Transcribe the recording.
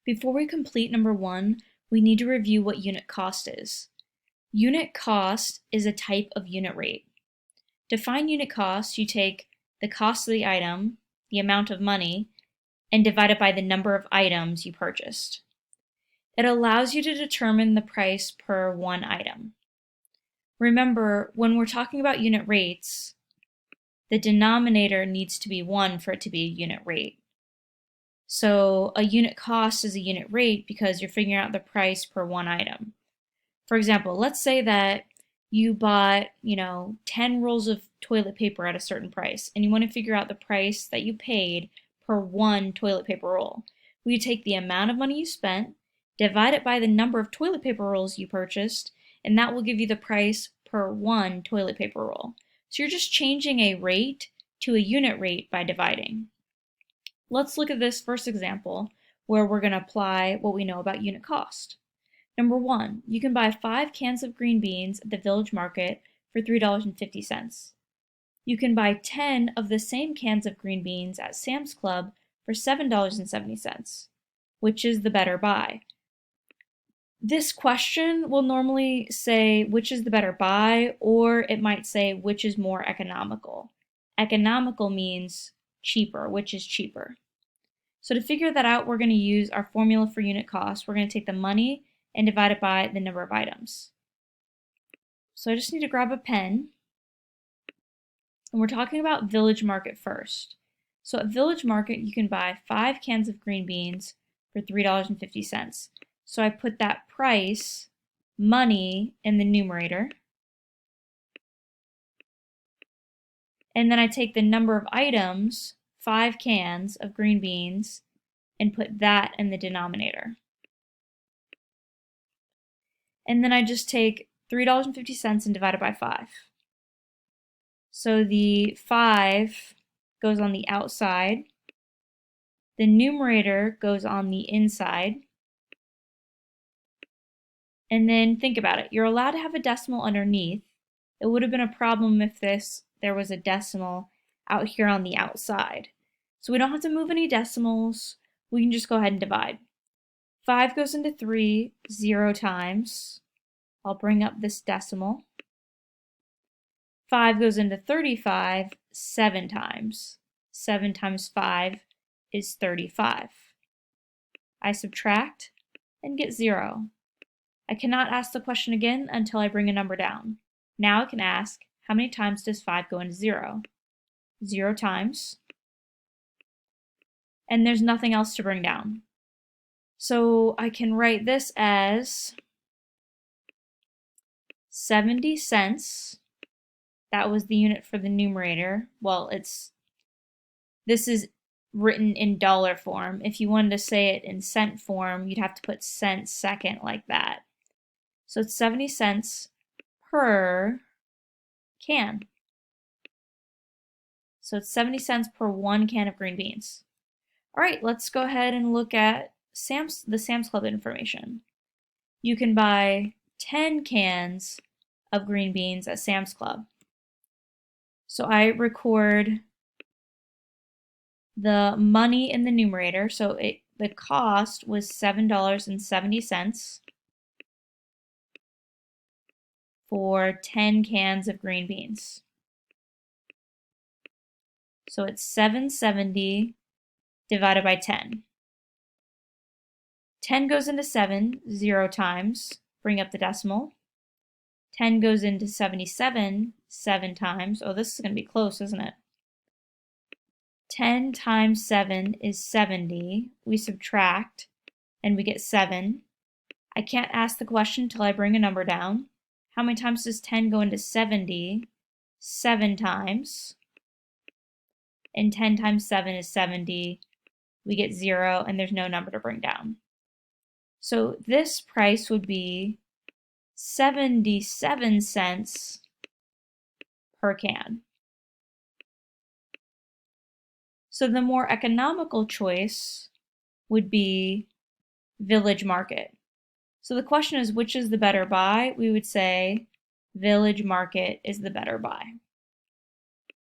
Before we complete number 1, we need to review what unit cost is. Unit cost is a type of unit rate. To find unit cost, you take the cost of the item, the amount of money, and divide it by the number of items you purchased. It allows you to determine the price per one item. Remember, when we're talking about unit rates, the denominator needs to be 1 for it to be a unit rate. So a unit cost is a unit rate because you're figuring out the price per one item. For example, let's say that you bought, 10 rolls of toilet paper at a certain price, and you want to figure out the price that you paid per one toilet paper roll. We take the amount of money you spent, divide it by the number of toilet paper rolls you purchased, and that will give you the price per one toilet paper roll. So you're just changing a rate to a unit rate by dividing. Let's look at this first example where we're going to apply what we know about unit cost. Number 1, you can buy 5 cans of green beans at the village market for $3.50. You can buy 10 of the same cans of green beans at Sam's Club for $7.70. Which is the better buy? This question will normally say which is the better buy, or it might say which is more economical. Economical means cheaper, which is cheaper. So to figure that out, we're going to use our formula for unit cost. We're going to take the money and divide it by the number of items. So I just need to grab a pen. And we're talking about Village Market first. So at Village Market, you can buy 5 cans of green beans for $3.50. So I put that price, money, in the numerator. And then I take the number of items, 5 cans of green beans, and put that in the denominator. And then I just take $3.50 and divide it by 5. So the 5 goes on the outside. The numerator goes on the inside. And then think about it. You're allowed to have a decimal underneath. It would have been a problem if there was a decimal out here on the outside. So we don't have to move any decimals. We can just go ahead and divide. 5 goes into 3 0 times. I'll bring up this decimal. 5 goes into 35 7 times. 7 times 5 is 35. I subtract and get 0. I cannot ask the question again until I bring a number down. Now I can ask, how many times does 5 go into 0? 0 times. And there's nothing else to bring down. So I can write this as 70 cents. That was the unit for the numerator. Well, this is written in dollar form. If you wanted to say it in cent form, you'd have to put cent second like that. So it's 70 cents per can. So it's 70 cents per 1 can of green beans. All right, let's go ahead and look at the Sam's Club information. You can buy 10 cans of green beans at Sam's Club. So I record the money in the numerator. So the cost was $7.70 for 10 cans of green beans. So it's $7.70 divided by 10. 10 goes into 7 0 times. Bring up the decimal. 10 goes into 77 7 times. Oh, this is going to be close, isn't it? 10 times 7 is 70. We subtract and we get 7. I can't ask the question until I bring a number down. How many times does 10 go into 70? 7 times. And 10 times 7 is 70. We get 0, and there's no number to bring down. So this price would be 77 cents per can. So the more economical choice would be Village Market. So the question is, which is the better buy? We would say Village Market is the better buy.